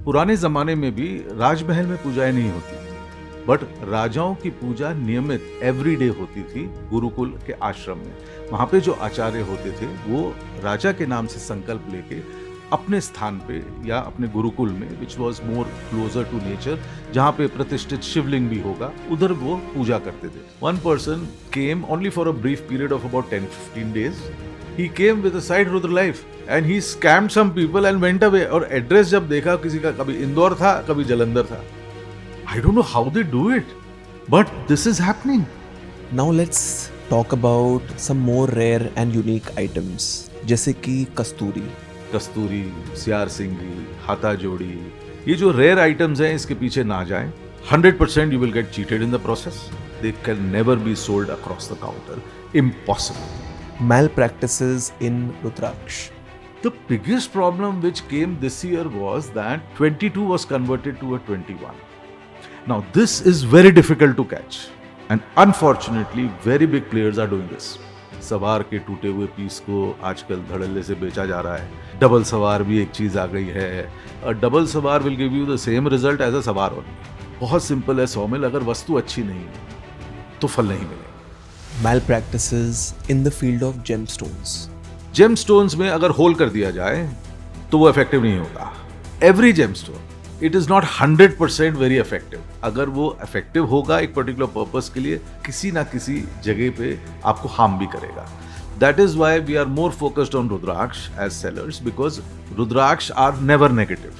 पुराने ज़माने में भी राजमहल में पूजाएं नहीं होती थी, बट राजाओं की पूजा नियमित एवरीडे होती थी गुरुकुल के आश्रम में। वहाँ पे जो आचार्य होते थे वो राजा के नाम से संकल्प लेके अपने स्थान पे या अपने गुरुकुल में, which was more closer to nature, जहाँ पे प्रतिष्ठित शिवलिंग भी होगा, उधर वो पूजा करते थे। One person came only for a brief period of about 10-15 days. He came with a side Rudra life and he scammed some people and went away. और एड्रेस जब देखा किसी का, कभी इंदौर था कभी जलंधर था. I don't know how they do it, but this is happening. Now let's talk about some more rare and unique items जैसे कि कस्तूरी, सियार सिंगी, हाथा जोड़ी, ये जो रेयर आइटम्स हैं इसके पीछे ना जाएं. 100% you will get cheated in the process. They can never be sold across the counter. Impossible. malpractices in Rudraksh. The biggest problem which came this year was that 22 was converted to a 21. Now this is very difficult to catch and unfortunately very big players are doing this. सवार के टूटे हुए piece को आजकल धड़ल्ले से बेचा जा रहा है. डबल सवार भी एक चीज़ आ गई है. डबल सवार will give you the same result as a सवार ओनली. बहुत सिंपल है सौमिल, अगर वस्तु अच्छी नहीं है तो फल नहीं मिलेगा. Malpractices in the field of gemstones. Gemstones में अगर होल कर दिया जाए तो वो इफेक्टिव नहीं होगा. Every gemstone, it is not 100% very effective. अगर वो इफेक्टिव होगा एक पर्टिकुलर पर्पस के लिए, किसी ना किसी जगह पे आपको हार्म भी करेगा. That is why we are more focused on rudraksha as sellers, because rudraksha are never negative.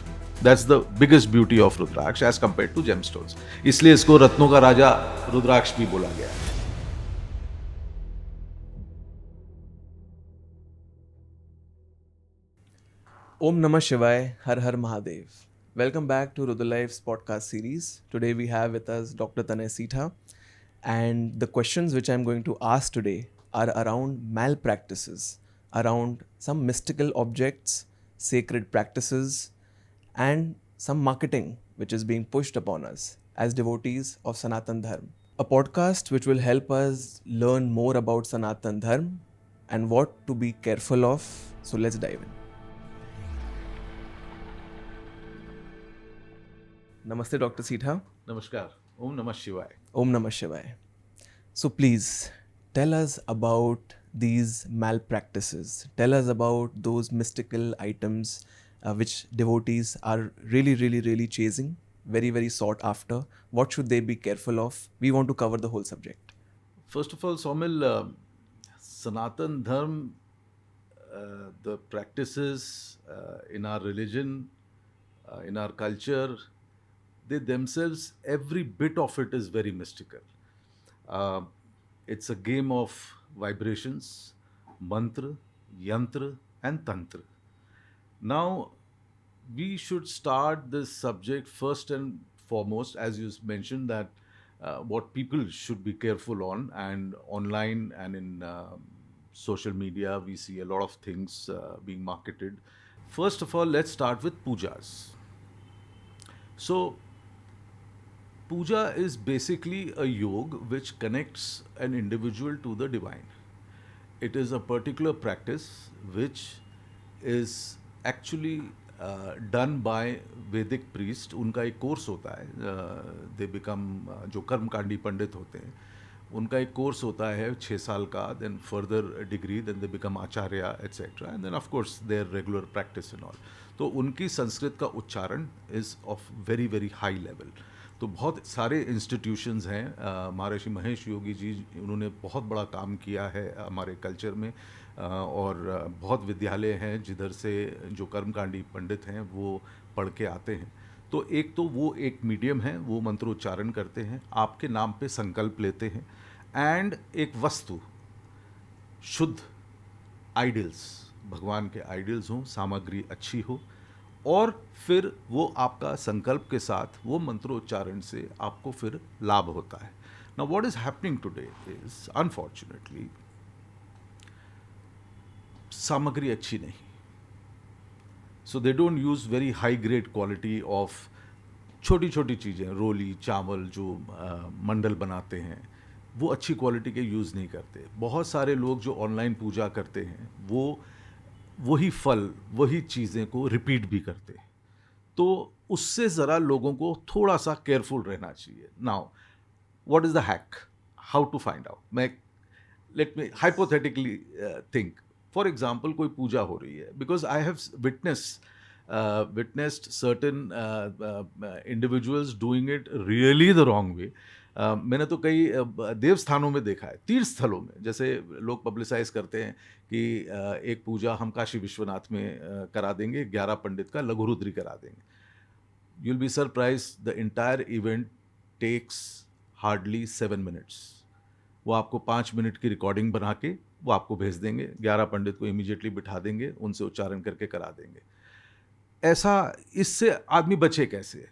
That's the biggest beauty of rudraksha as compare to gemstones. इसलिए इसको रत्नों का राजा रुद्राक्ष भी बोला गया है. Om Namah Shivaya, Har Har Mahadev. Welcome back to Rudra Life's podcast series. Today we have with us Dr. Tanay Seetha, and the questions which I'm going to ask today are around malpractices, around some mystical objects, sacred practices, and some marketing which is being pushed upon us as devotees of Sanatan Dharma. A podcast which will help us learn more about Sanatan Dharma and what to be careful of. So let's dive in. Namaste, Dr. Seetha. नमस्कार. ओम नमः शिवाय. Om Namah Shivaya. So please tell us about these malpractices. Tell us about those mystical items which devotees are really chasing, very sought after. What should they be careful of? We want to cover the whole subject. First of all, Somil, Sanatan Dharma, the practices in our religion, in our culture, they themselves, every bit of it is very mystical. It's a game of vibrations, mantra, yantra, and tantra. Now, we should start this subject first and foremost, as you mentioned, that what people should be careful on, and online and in social media, we see a lot of things being marketed. First of all, let's start with pujas. So, puja is basically a yoga which connects an individual to the divine. It is a particular practice which is actually done by Vedic priest. उनका एक course होता है. They become जो कर्मकांडी पंडित होते हैं, उनका एक course होता है 6 साल का. Then further degree, then they become acharya, etc. And then of course their regular practice and all. तो उनकी संस्कृत का उच्चारण is of very high level. तो बहुत सारे इंस्टीट्यूशंस हैं. महर्षि महेश योगी जी, उन्होंने बहुत बड़ा काम किया है हमारे कल्चर में. और बहुत विद्यालय हैं जिधर से जो कर्मकांडी पंडित हैं वो पढ़ के आते हैं. तो एक तो वो एक मीडियम है, वो मंत्रोच्चारण करते हैं, आपके नाम पे संकल्प लेते हैं. एंड एक वस्तु, शुद्ध आइडल्स, भगवान के आइडल्स हों, सामग्री अच्छी हो, और फिर वो आपका संकल्प के साथ वो मंत्रोच्चारण से आपको फिर लाभ होता है. Now what is happening today is unfortunately सामग्री अच्छी नहीं. So they don't use very high grade quality of छोटी छोटी चीज़ें, रोली चावल जो मंडल बनाते हैं, वो अच्छी क्वालिटी के यूज़ नहीं करते. बहुत सारे लोग जो ऑनलाइन पूजा करते हैं वो वही फल, वही चीज़ें को रिपीट भी करते हैं. तो उससे ज़रा लोगों को थोड़ा सा केयरफुल रहना चाहिए. Now what is the hack? How to find out? Let me hypothetically think. For example, कोई पूजा हो रही है, because I have witnessed certain individuals doing it really the wrong way. मैंने तो कई देव स्थानों में देखा है, तीर्थ स्थलों में, जैसे लोग पब्लिसाइज करते हैं कि एक पूजा हम काशी विश्वनाथ में करा देंगे, 11 पंडित का लघु रुद्री करा देंगे. You'll be surprised, the entire event takes hardly 7 minutes. वो आपको 5 मिनट की रिकॉर्डिंग बना के वो आपको भेज देंगे, 11 पंडित को इमीडिएटली बिठा देंगे, उनसे उच्चारण करके करा देंगे. ऐसा, इससे आदमी बचे कैसे?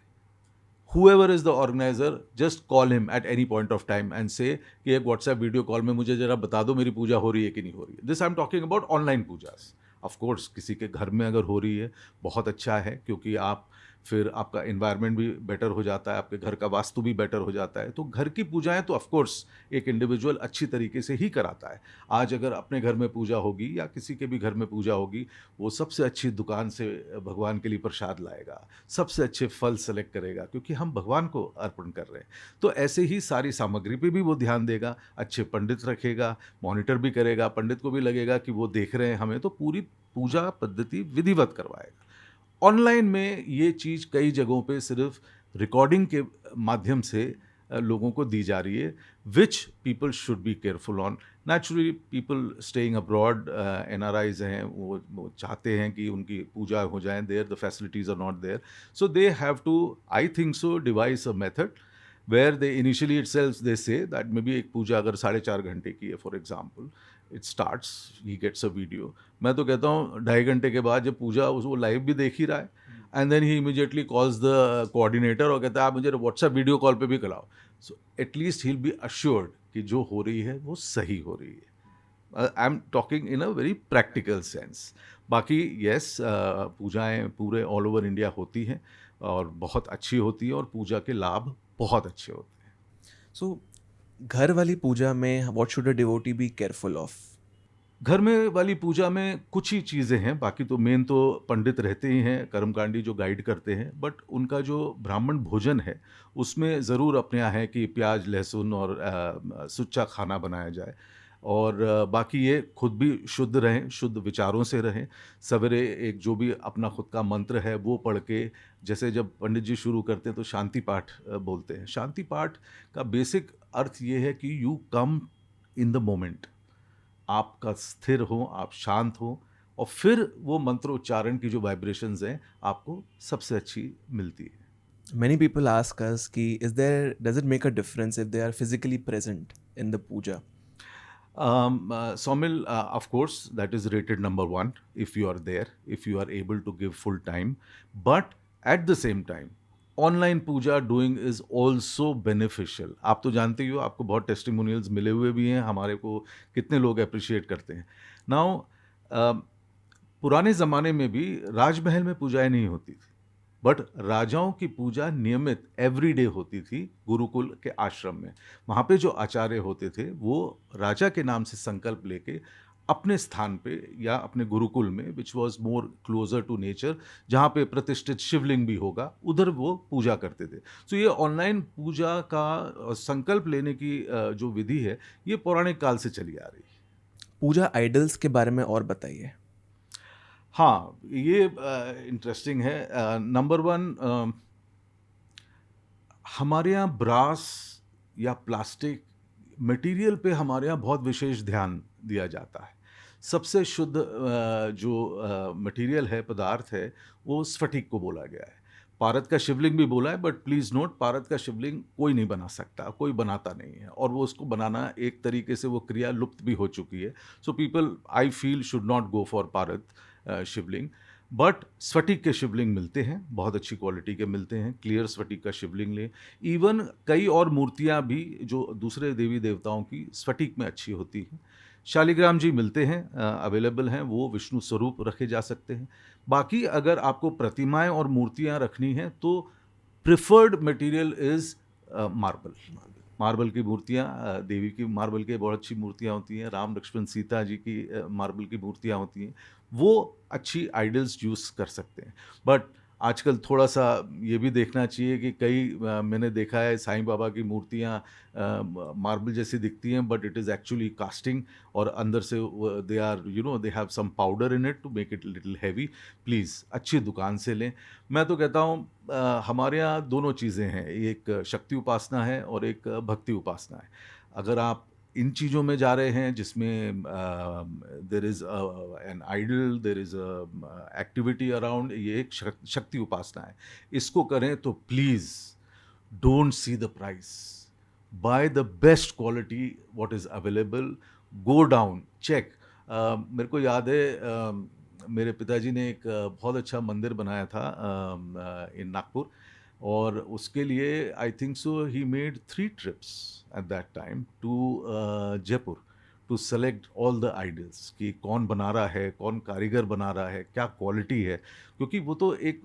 Whoever is the organizer, just call him at any point of time and say कि एक व्हाट्सएप वीडियो कॉल में मुझे जरा बता दो मेरी पूजा हो रही है कि नहीं हो रही है. This I am talking about online Pooja's. Of course किसी के घर में अगर हो रही है बहुत अच्छा है, क्योंकि आप फिर आपका इन्वायरमेंट भी बेटर हो जाता है, आपके घर का वास्तु भी बेटर हो जाता है. तो घर की पूजाएं तो ऑफ कोर्स एक इंडिविजुअल अच्छी तरीके से ही कराता है. आज अगर अपने घर में पूजा होगी या किसी के भी घर में पूजा होगी, वो सबसे अच्छी दुकान से भगवान के लिए प्रसाद लाएगा, सबसे अच्छे फल सेलेक्ट करेगा, क्योंकि हम भगवान को अर्पण कर रहे हैं. तो ऐसे ही सारी सामग्री पे भी वो ध्यान देगा, अच्छे पंडित रखेगा, मॉनिटर भी करेगा, पंडित को भी लगेगा कि वो देख रहे हैं हमें, तो पूरी पूजा पद्धति विधिवत करवाएगा. ऑनलाइन में ये चीज़ कई जगहों पे सिर्फ रिकॉर्डिंग के माध्यम से लोगों को दी जा रही है, which people should be careful on. Naturally people staying abroad, NRIs हैं, वो चाहते हैं कि उनकी पूजा हो जाए, there the facilities are not there, so they have to, I think so, devise a method where they initially itself they say that maybe एक पूजा अगर 4.5 घंटे की है, for example, it starts, he gets a video. मैं तो कहता हूँ 2.5 घंटे के बाद जब पूजा वो लाइव भी देख ही रहा है, and then he immediately calls the coordinator और कहता है आप मुझे व्हाट्सएप वीडियो कॉल पे भी कराओ. So at least he will be assured कि जो हो रही है वो सही हो रही है. आई am talking in a very practical sense. बाकी येस, पूजाएं पूरे ऑल ओवर इंडिया होती हैं और बहुत अच्छी होती है, और पूजा के लाभ बहुत अच्छे होते हैं. सो घर वाली पूजा में what should a devotee be careful of? घर में वाली पूजा में कुछ ही चीज़ें हैं, बाकी तो मेन तो पंडित रहते ही हैं, कर्मकांडी जो गाइड करते हैं, बट उनका जो ब्राह्मण भोजन है उसमें ज़रूर अपने यहाँ है कि प्याज लहसुन और सुच्चा खाना बनाया जाए. और बाकी ये खुद भी शुद्ध रहें, शुद्ध विचारों से रहें. सवेरे एक जो भी अपना खुद का मंत्र है वो पढ़ के, जैसे जब पंडित जी शुरू करते हैं तो शांति पाठ बोलते हैं. शांति पाठ का बेसिक अर्थ ये है कि you come in the moment, आपका स्थिर हो, आप शांत हो, और फिर वो मंत्रोच्चारण की जो वाइब्रेशंस हैं आपको सबसे अच्छी मिलती है. Many people ask us कि does it make a difference if they are physically present in the puja? Somil, of course, that is rated number 1 if you are there, if you are able to give full time. But at the same time, online puja doing is also beneficial. आप तो जानते ही हो, आपको बहुत testimonials मिले हुए भी हैं, हमारे को कितने लोग अप्रिशिएट करते हैं. नाउ पुराने ज़माने में भी राजमहल में पूजाएं नहीं होती थी, बट राजाओं की पूजा नियमित एवरीडे होती थी गुरुकुल के आश्रम में. वहाँ पे जो आचार्य होते थे वो राजा के नाम से संकल्प लेके अपने स्थान पे या अपने गुरुकुल में, which was more closer to nature, जहाँ पे प्रतिष्ठित शिवलिंग भी होगा, उधर वो पूजा करते थे. तो ये ऑनलाइन पूजा का संकल्प लेने की जो विधि है ये पौराणिक काल से चली आ रही है. पूजा आइडल्स के बारे में और बताइए. हाँ, ये इंटरेस्टिंग है. नंबर 1, हमारे यहाँ ब्रास या प्लास्टिक मटेरियल पे हमारे यहाँ बहुत विशेष ध्यान दिया जाता है. सबसे शुद्ध जो मटेरियल है, पदार्थ है, वो स्फटिक को बोला गया है. पारद का शिवलिंग भी बोला है, बट प्लीज़ नोट, पारद का शिवलिंग कोई नहीं बना सकता, कोई बनाता नहीं है, और वो उसको बनाना एक तरीके से वो क्रिया लुप्त भी हो चुकी है. So people, I feel, should not go for पारद शिवलिंग. बट स्फटिक के शिवलिंग मिलते हैं, बहुत अच्छी क्वालिटी के मिलते हैं. क्लियर स्फटिक का शिवलिंग लें. इवन कई और मूर्तियाँ भी जो दूसरे देवी देवताओं की स्फटिक में अच्छी होती हैं. शालिग्राम जी मिलते हैं, अवेलेबल हैं, वो विष्णु स्वरूप रखे जा सकते हैं. बाकी अगर आपको प्रतिमाएं और मूर्तियां रखनी हैं तो preferred material is marble. Marble की मूर्तियां, देवी की मार्बल की बहुत अच्छी मूर्तियां होती हैं, राम लक्ष्मण सीता जी की मार्बल की मूर्तियां होती हैं, वो अच्छी आइडल्स यूज़ कर सकते हैं. बट आजकल थोड़ा सा ये भी देखना चाहिए कि मैंने देखा है साईं बाबा की मूर्तियाँ मार्बल जैसी दिखती हैं, but it is actually casting, और अंदर से they are they have some powder in it to make it little heavy. Please अच्छी दुकान से लें। मैं तो कहता हूँ हमारे यहाँ दोनों चीज़ें हैं, एक शक्ति उपासना है और एक भक्ति उपासना है। अगर आप इन चीज़ों में जा रहे हैं जिसमें there is an idol, there is activity around, ये एक शक्ति उपासना है, इसको करें तो please don't see the price, buy the best quality what is available, go down, check. मेरे को याद है मेरे पिताजी ने एक बहुत अच्छा मंदिर बनाया था इन नागपुर, और उसके लिए I think so he made 3 trips at that time to Jaipur to select all the idols, कि कौन बना रहा है, कौन कारीगर बना रहा है, क्या क्वालिटी है, क्योंकि वो तो एक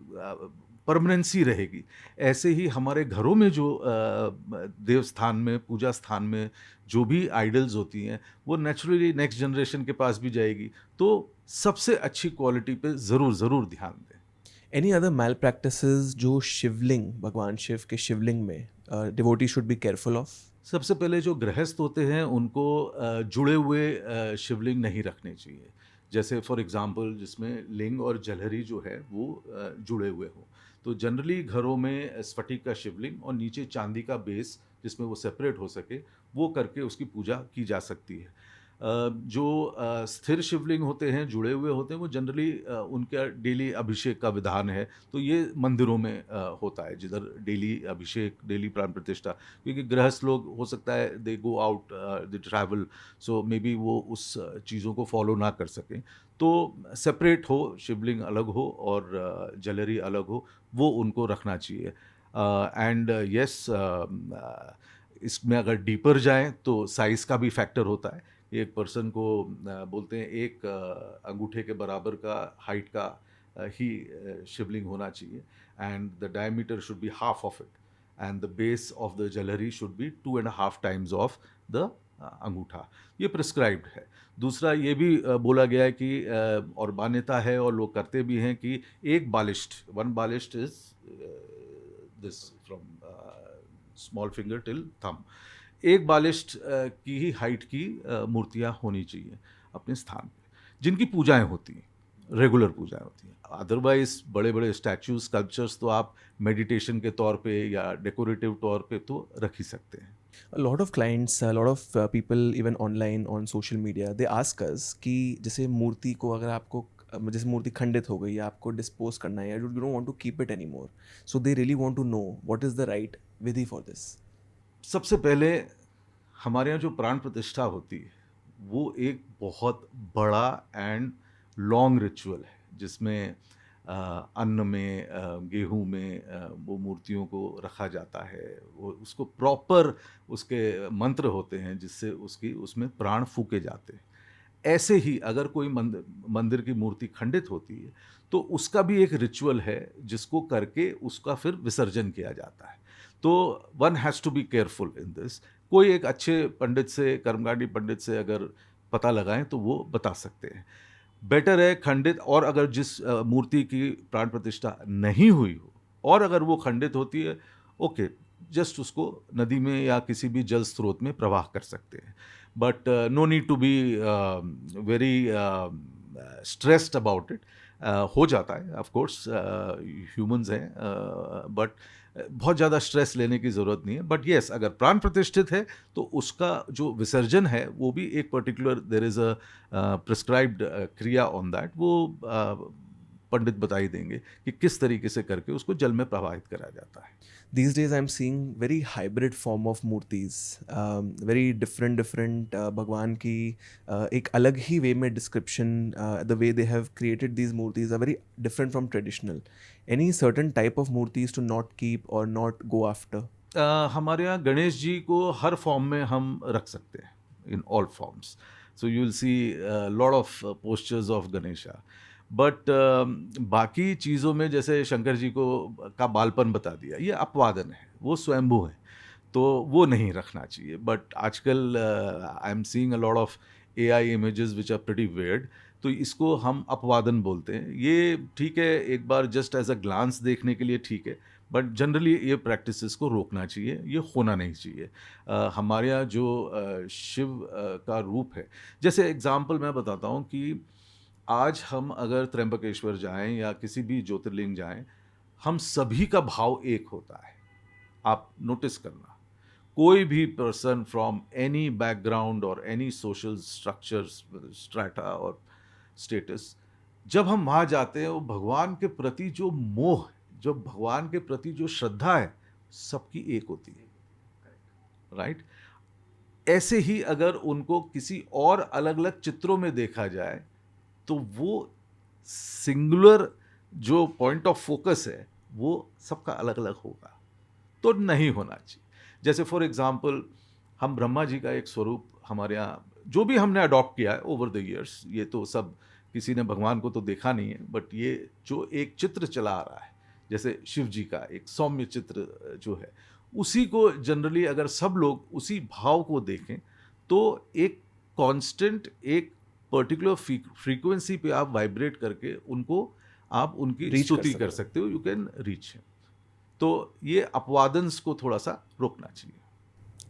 परमानेंसी रहेगी। ऐसे ही हमारे घरों में जो देव स्थान में, पूजा स्थान में जो भी आइडल्स होती हैं, वो नेचुरली नेक्स्ट जनरेशन के पास भी जाएगी, तो सबसे अच्छी क्वालिटी पे ज़रूर ध्यान दें। एनी अदर मैल प्रैक्टिसेस जो शिवलिंग, भगवान शिव के शिवलिंग में devotee should be careful of? सबसे पहले जो गृहस्थ होते हैं उनको जुड़े हुए शिवलिंग नहीं रखने चाहिए। जैसे फॉर एग्जांपल जिसमें लिंग और जलहरी जो है वो जुड़े हुए हो, तो जनरली घरों में स्फटिक का शिवलिंग और नीचे चांदी का बेस जिसमें वो सेपरेट हो सके, वो करके उसकी पूजा की जा सकती है। जो स्थिर शिवलिंग होते हैं, जुड़े हुए होते हैं, वो जनरली उनका डेली अभिषेक का विधान है, तो ये मंदिरों में होता है जिधर डेली अभिषेक, डेली प्राण प्रतिष्ठा, क्योंकि गृहस्थ लोग हो सकता है they go out, they travel, so may be वो उस चीज़ों को फॉलो ना कर सकें, तो सेपरेट हो, शिवलिंग अलग हो और जलरी अलग हो, वो उनको रखना चाहिए। एंड यस, इसमें अगर डीपर जाएं तो साइज़ का भी फैक्टर होता है। एक पर्सन को बोलते हैं एक अंगूठे के बराबर का हाइट का ही शिवलिंग होना चाहिए, and the diameter should be half of it, and the base of the जलहरी should be 2.5 times of the अंगूठा। ये प्रिस्क्राइब्ड है। दूसरा ये भी बोला गया है कि और मान्यता है और लोग करते भी हैं कि वन बालिस्ट is this from small finger till thumb, एक बालिस्ट की ही हाइट की मूर्तियाँ होनी चाहिए अपने स्थान पे, जिनकी पूजाएं होती हैं, रेगुलर पूजाएं होती हैं। अदरवाइज बड़े बड़े स्टैचूज, स्कल्पचर्स तो आप मेडिटेशन के तौर पे या डेकोरेटिव तौर पे तो रख ही सकते हैं। A lot of clients, a lot of people even online on social media, they ask us कि जैसे मूर्ति को अगर आपको जैसे मूर्ति खंडित हो गई या आपको डिस्पोज करना है, you don't want to keep it anymore, so they really want to know what is the right Vidhi for this. सबसे पहले हमारे यहाँ जो प्राण प्रतिष्ठा होती है वो एक बहुत बड़ा एंड लॉन्ग रिचुअल है, जिसमें अन्न में, गेहूं में वो मूर्तियों को रखा जाता है, वो उसको प्रॉपर उसके मंत्र होते हैं जिससे उसमें प्राण फूके जाते हैं। ऐसे ही अगर कोई मंदिर की मूर्ति खंडित होती है तो उसका भी एक रिचुअल है जिसको करके उसका फिर विसर्जन किया जाता है। तो one has to be careful in this. कोई एक अच्छे पंडित से, कर्मकांडी पंडित से अगर पता लगाएं तो वो बता सकते हैं। बेटर है खंडित, और अगर जिस मूर्ति की प्राण प्रतिष्ठा नहीं हुई हो और अगर वो खंडित होती है, ओके, जस्ट उसको नदी में या किसी भी जल स्रोत में प्रवाह कर सकते हैं, but no need to be very stressed about it. हो जाता है, ऑफ कोर्स ह्यूमंस हैं, बट बहुत ज़्यादा स्ट्रेस लेने की ज़रूरत नहीं है। बट येस, अगर प्राण प्रतिष्ठित है तो उसका जो विसर्जन है वो भी एक particular, there is a prescribed kriya on that, वो पंडित बता ही देंगे कि किस तरीके से करके उसको जल में प्रवाहित करा जाता है। These days I'm seeing very hybrid form of मूर्तिज, very different भगवान की एक अलग ही वे में description, the way they have created these मूर्तिज are very different from traditional. Any certain type of मूर्तिज to not keep or not go after? हमारे यहाँ गणेश जी को हर form में हम रख सकते हैं, in all forms, so you will see lot of postures of Ganesha. But बाकी चीज़ों में जैसे शंकर जी को का बालपन बता दिया, ये अपवादन है, वो स्वयंभू है, तो वो नहीं रखना चाहिए। बट आजकल I am seeing a lot of AI images which are pretty weird, तो इसको हम अपवादन बोलते हैं। ये ठीक है, एक बार जस्ट एज अ ग्लांस देखने के लिए ठीक है, बट जनरली ये प्रैक्टिसेस को रोकना चाहिए, ये होना नहीं चाहिए। हमारे यहाँ जो शिव का रूप है, जैसे एग्जाम्पल मैं बताता हूँ कि आज हम अगर त्र्यंबकेश्वर जाएं या किसी भी ज्योतिर्लिंग जाएं, हम सभी का भाव एक होता है। आप नोटिस करना, कोई भी पर्सन फ्रॉम एनी बैकग्राउंड और एनी सोशल स्ट्रक्चर, स्ट्रैटा और स्टेटस, जब हम वहाँ जाते हैं, वो भगवान के प्रति जो मोह, जो भगवान के प्रति जो श्रद्धा है, सबकी एक होती है, राइट? ऐसे ही अगर उनको किसी और अलग अलग चित्रों में देखा जाए, तो वो सिंगुलर जो पॉइंट ऑफ फोकस है वो सबका अलग अलग होगा, तो नहीं होना चाहिए। जैसे फॉर एग्जांपल, हम ब्रह्मा जी का एक स्वरूप हमारे यहाँ जो भी हमने अडॉप्ट किया है ओवर द इयर्स, ये तो सब किसी ने भगवान को तो देखा नहीं है, बट ये जो एक चित्र चला आ रहा है, जैसे शिव जी का एक सौम्य चित्र जो है, उसी को जनरली अगर सब लोग उसी भाव को देखें, तो एक कांस्टेंट, एक पर्टिकुलर फ्रीक्वेंसी पे आप वाइब्रेट करके उनको आप उनकी Reach स्तुति कर कर सकते सकते हो, यू कैन रीच हिम। तो ये अपवादंस को थोड़ा सा रोकना चाहिए।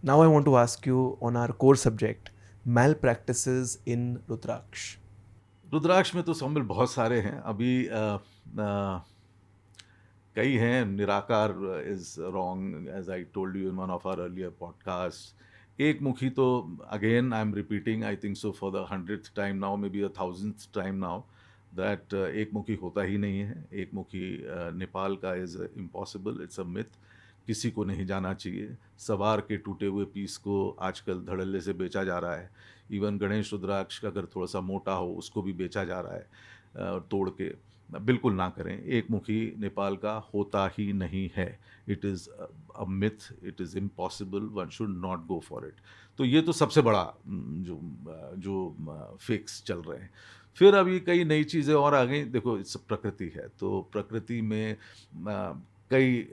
Now I want to ask you on our core subject, malpractices in Rudraksh. रुद्राक्ष में तो शामिल बहुत सारे हैं। अभी कई हैं। Nirakar is wrong, as I told you in one of our earlier podcast. एक मुखी तो again I am repeating, I think so for the 100th time now, may be the 1000th time now, that एक मुखी होता ही नहीं है। एक मुखी नेपाल का is impossible, it's a myth, किसी को नहीं जाना चाहिए। सवार के टूटे हुए पीस को आजकल धड़ल्ले से बेचा जा रहा है। इवन गणेश रुद्राक्ष अगर थोड़ा सा मोटा हो, उसको भी बेचा जा रहा है तोड़ के। बिल्कुल ना करें। एक मुखी नेपाल का होता ही नहीं है। It is a myth, it is impossible, one should not go for it. तो ये तो सबसे बड़ा जो फेक्स चल रहे हैं। फिर अभी कई नई चीज़ें और आ गई। देखो, इट्स प्रकृति है, तो प्रकृति में कई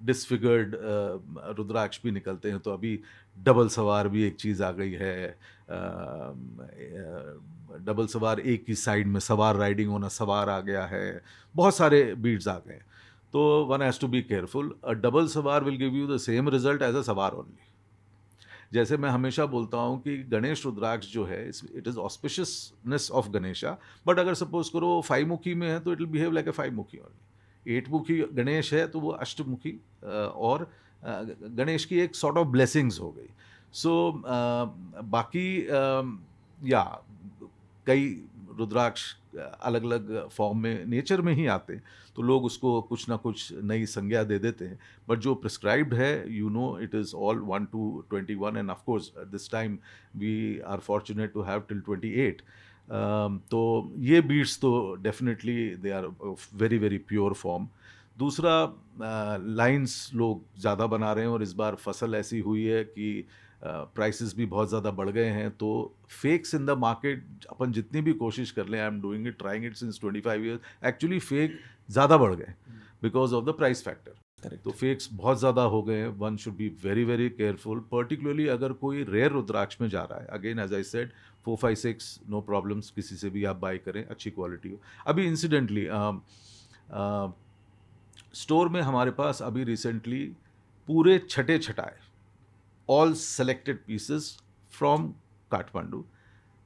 डिसफिगर्ड रुद्राक्ष भी निकलते हैं। तो अभी डबल सवार भी एक चीज़ आ गई है। डबल सवार, एक ही साइड में सवार राइडिंग होना, सवार आ गया है। बहुत सारे बीड्स आ गए। तो one has to be careful. A double सवार will give you the same result as a सवार ओनली। जैसे मैं हमेशा बोलता हूँ कि गणेश रुद्राक्ष जो है, it is auspiciousness of Ganesha, but अगर सपोज करो 5 मुखी में है तो it will behave like a 5 मुखी ओनली। 8 मुखी गणेश है तो वो अष्टमुखी और गणेश की एक सॉर्ट ऑफ ब्लेसिंग्स हो गई। सो बाकी या कई रुद्राक्ष अलग अलग फॉर्म में नेचर में ही आते हैं, तो लोग उसको कुछ ना कुछ नई संज्ञा दे देते हैं। बट जो प्रिस्क्राइब्ड है, you know, it is all 1 to 21, and of course this time we are fortunate to have till 28। तो ये बीड्स तो definitely they are very very pure form. दूसरा, लाइंस लोग ज़्यादा बना रहे हैं, और इस बार फसल ऐसी हुई है कि प्राइसेस भी बहुत ज़्यादा बढ़ गए हैं। तो फेक्स इन द मार्केट, अपन जितनी भी कोशिश कर लें, I am doing it, trying it since 25 years, actually fake ज़्यादा बढ़ गए because of the price factor. तो फेक्स बहुत ज़्यादा हो गए हैं। One should be very very careful, particularly अगर कोई रेयर रुद्राक्ष में जा रहा है। Again as I said, 4, 5, 6 no problems, किसी से भी आप बाई करें, अच्छी क्वालिटी हो। अभी इंसिडेंटली स्टोर में हमारे पास अभी रिसेंटली पूरे छठे छटाए, all selected pieces from Kathmandu,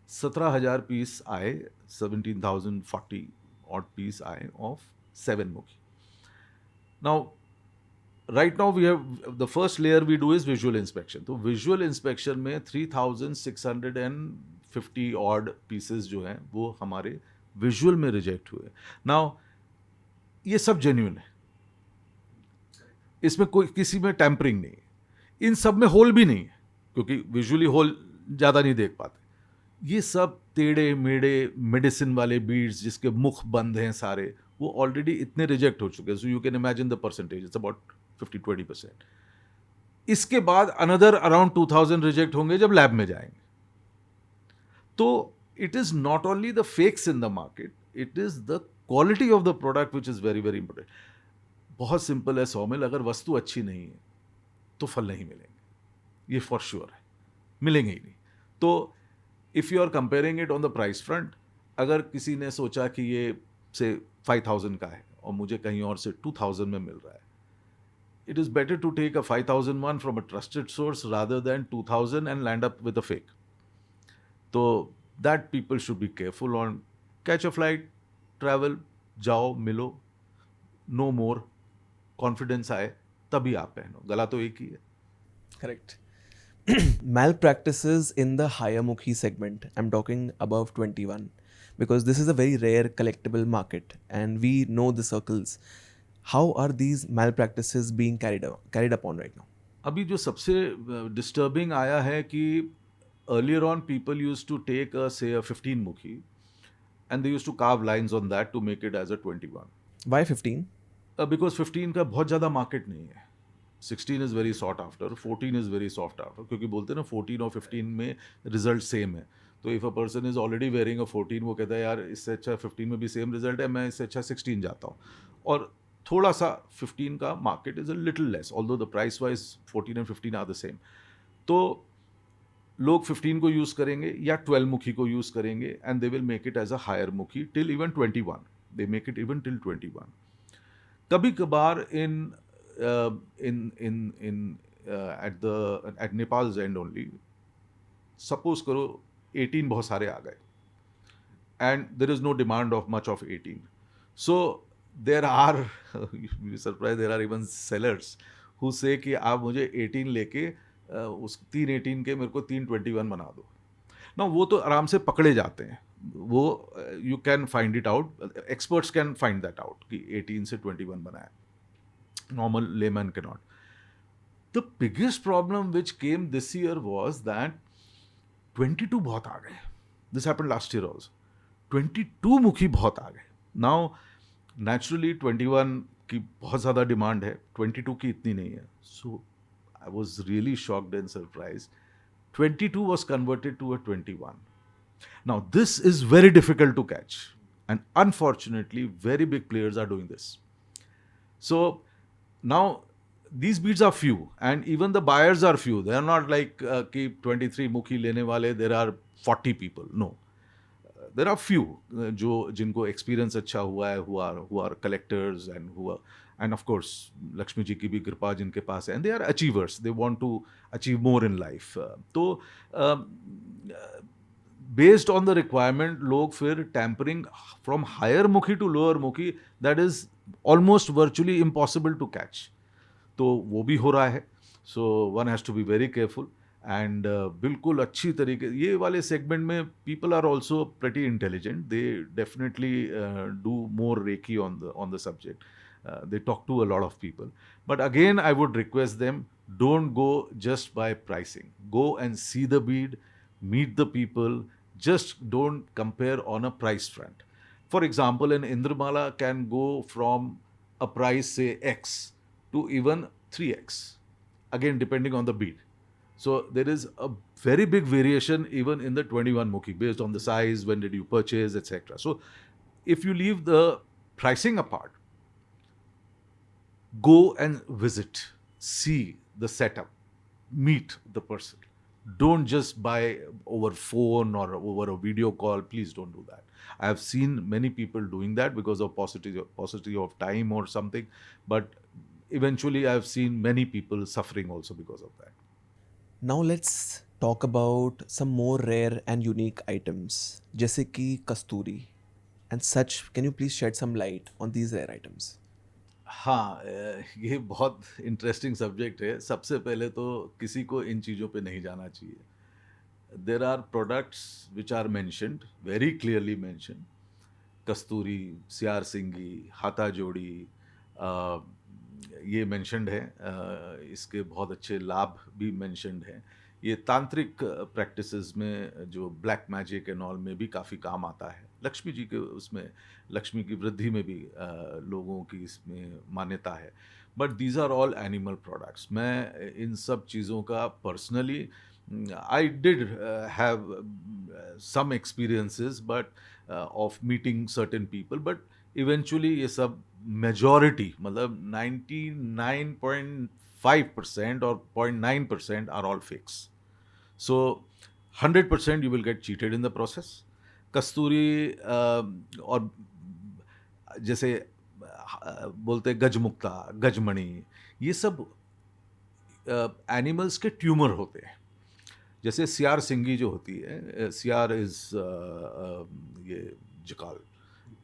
17,000 piece आए, 17,040 ऑड पीस आए ऑफ 7 मुखी। Now right now we have the first layer we do is visual inspection. तो विजुअल इंस्पेक्शन में 3,650 ऑड पीसेस जो हैं वो हमारे विजुअल में रिजेक्ट हुए। नाउ ये सब जेन्युइन है, इसमें कोई किसी में टैंपरिंग नहीं है। इन सब में होल भी नहीं है, क्योंकि विजुअली होल ज़्यादा नहीं देख पाते। ये सब टेढ़े मेढ़े मेडिसिन वाले बीड्स जिसके मुख बंद हैं सारे, वो ऑलरेडी इतने रिजेक्ट हो चुके हैं। So you can imagine the percentage, it's about 50-20%। इसके बाद अनदर अराउंड 2,000 रिजेक्ट होंगे जब लैब में जाएंगे। तो it is not only the fakes in the market, it is the quality of the product which is very very important. बहुत simple है सौमिल, अगर वस्तु अच्छी नहीं है तो फल नहीं मिलेंगे, ये फॉर श्योर है, मिलेंगे ही नहीं। तो if you are comparing it on the price front, अगर किसी ने सोचा कि ये से 5,000 का है और मुझे कहीं और से 2,000 में मिल रहा है, it is better to take a 5,001 from a trusted source rather than 2,000 and land up with a fake. So that people should be careful on. Catch a flight, travel, जाओ मिलो, no more, confidence आए तभी आप पहनो, गला तो एक ही है. Correct. Malpractices in the higher mukhi segment. I'm talking above 21 because this is a very rare collectible market and we know the circles. How are these malpractices being carried upon right now? अभी जो सबसे disturbing आया है कि earlier on people used to take say a 15 mukhi and they used to carve lines on that to make it as a 21. Why 15? Because 15 का बहुत ज़्यादा market नहीं है. 16 is very sought after, 14 is very soft after, क्योंकि बोलते हैं ना 14 और 15 में रिजल्ट सेम है. तो if a person is already wearing a 14, वो कहता है यार इससे अच्छा 15 में भी सेम रिजल्ट है, मैं इससे अच्छा 16 जाता हूँ. और थोड़ा सा 15 का market is a little less, although the price wise 14 and 15 are the same. तो लोग 15 को यूज़ करेंगे या 12 मुखी को यूज़ करेंगे and they will make it as a higher मुखी till even 21. They make it even till 21. कभी कभार at Nepal's end only, suppose करो 18 बहुत सारे आ गए and there is no demand of much of 18. So there are surprise, there are even sellers who say कि आप मुझे 18 लेके उस 3 18 के मेरे को 3 21 बना दो ना. वो तो आराम से पकड़े जाते हैं, वो you can find it out, experts can find that out कि 18 से 21 बनाया. नॉर्मल लेमैन के not. The biggest problem which came this year was that 22 बहुत आ गए. This happened last year also. 22 मुखी बहुत आ गए. नाउ नेचुरली 21 की बहुत ज़्यादा डिमांड है, 22 की इतनी नहीं है. So I was really shocked and surprise. 22 was converted to a 21. Now, this is very difficult to catch. And unfortunately, very big players are doing this. So, now these beads are few. And even the buyers are few. They are not like कि 23 मुखी लेने वाले, there are 40 people. No. There are few जो जिनको experience अच्छा हुआ है, who are collectors and who are, and of course Lakshmi ji की भी कृपा जिनके पास है, and they are achievers, they want to achieve more in life. तो based on the requirement लोग फिर tampering from higher मुखी to lower मुखी, that is almost virtually impossible to catch. तो वो भी हो रहा है. So one has to be very careful. And बिल्कुल अच्छी तरीके, ये वाले सेगमेंट में people are also pretty intelligent. They definitely do more recce on the subject. they talk to a lot of people. But again, I would request them, don't go just by pricing. Go and see the bead, meet the people. Just don't compare on a price front. For example, an Indramala can go from a price, say X, to even 3X. Again, depending on the bead. So there is a very big variation even in the 21 mukhi based on the size, when did you purchase, etc. So if you leave the pricing apart, go and visit, see the setup, meet the person. Don't just buy over phone or over a video call. Please don't do that. I have seen many people doing that because of paucity of time or something, but eventually I have seen many people suffering also because of that. Now let's talk about some more rare and unique items, जैसे कि कस्तूरी and such. Can you please shed some light on these rare items? हाँ, ये बहुत interesting subject है. सबसे पहले तो किसी को इन चीज़ों पे नहीं जाना चाहिए. There are products which are mentioned, very clearly mention. कस्तूरी, सियार सिंगी, हाथा जोड़ी, ये मैंशनड है. इसके बहुत अच्छे लाभ भी मैंशनड हैं. ये तांत्रिक प्रैक्टिसेस में जो ब्लैक मैजिक एंड ऑल में भी काफ़ी काम आता है. लक्ष्मी जी के उसमें, लक्ष्मी की वृद्धि में भी लोगों की इसमें मान्यता है. But these are all animal products. मैं इन सब चीज़ों का personally I did have some experiences but of meeting certain people, but eventually ये सब मेजॉरिटी, मतलब 99.5% or 0.9% are all fakes. So 100% you will get cheated in the process. कस्तूरी और जैसे बोलते हैं गजमुक्ता, गजमणि, ये सब एनिमल्स के ट्यूमर होते हैं. जैसे सियार सिंगी जो होती है, सियार इज ये जकाल,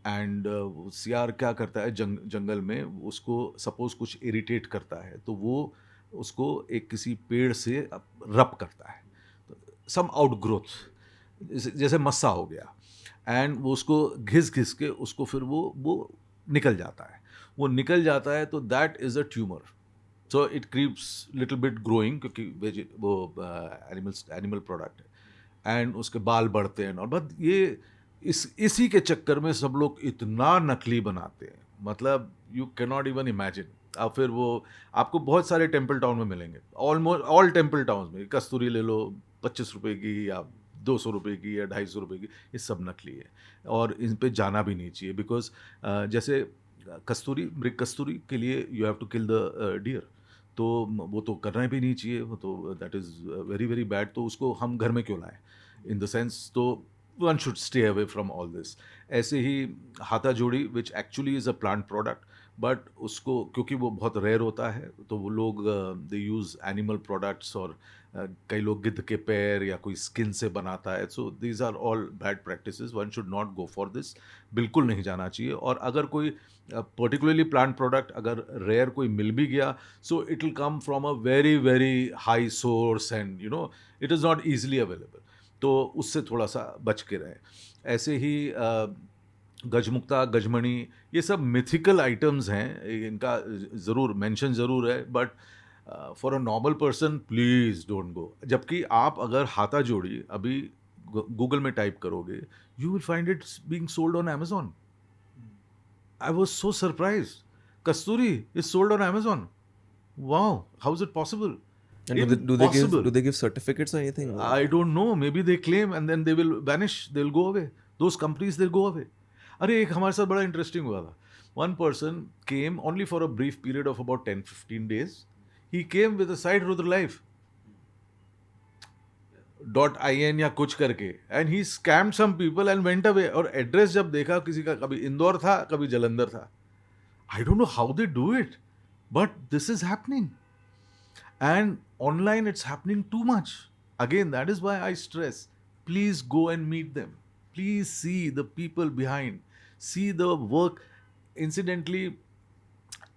एंड सियार क्या करता है जंगल में, उसको सपोज कुछ इरिटेट करता है तो वो उसको एक किसी पेड़ से रब करता है, सम आउटग्रोथ, जैसे मस्सा हो गया, एंड वो उसको घिस घिस के उसको फिर वो निकल जाता है. वो निकल जाता है तो that is a tumour. So it creeps little bit growing, क्योंकि वो एनिमल प्रोडक्ट है, एंड उसके बाल बढ़ते हैं. और बट ये इसी के चक्कर में सब लोग इतना नकली बनाते हैं, मतलब you can not even imagine. अब फिर वो आपको बहुत सारे टेम्पल टाउन में मिलेंगे, ऑलमोस्ट ऑल टेम्पल टाउन में. कस्तूरी ले लो 25 रुपए की या 200 रुपए की या 250 रुपए की, ये सब नकली है और इन पे जाना भी नहीं चाहिए. बिकॉज जैसे कस्तूरी, मृग कस्तूरी के लिए you have to kill the deer, तो वो तो करना भी नहीं चाहिए, वो तो that is very very bad. तो उसको हम घर में क्यों लाएं, इन द सेंस. तो one should stay away from all this. ऐसे ही हाथा जोड़ी, which actually is a plant product, but उसको क्योंकि वो बहुत रेयर होता है तो वो लोग दे यूज़ एनिमल प्रोडक्ट्स, और कई लोग गिद्ध के पैर या कोई स्किन से बनाता है. So these are all bad practices. One should not go for this. बिल्कुल नहीं जाना चाहिए. और अगर कोई पर्टिकुलरली प्लांट प्रोडक्ट अगर रेयर कोई मिल भी गया, so it will come from a very very high source, and you know it is not easily available. तो उससे थोड़ा सा बच के रहें. ऐसे ही गजमुक्ता, गजमणि, ये सब मिथिकल आइटम्स हैं, इनका ज़रूर मेंशन ज़रूर है, but for a normal person please don't go. जबकि आप अगर हाथा जोड़ी अभी गूगल में टाइप करोगे, you will find it being sold on Amazon. I was so surprised. Kasturi is sold on Amazon. Wow, how is it possible? And Impossible. do they give certificates or anything? I don't know. Maybe they claim and then they will vanish. They'll go away. Those companies, they'll go away. अरे एक हमारे साथ बड़ा interesting हुआ था. One person came only for a brief period of about 10-15 days. He came with a site Rudra Life .in या कुछ करके, and he scammed some people and went away. और एड्रेस जब देखा किसी का, कभी इंदौर था कभी जलंधर था. I don't know how they do it, but this is happening. And online it's happening too much. Again, that is why I stress, please go and meet them. Please see the people behind. See the work. Incidentally,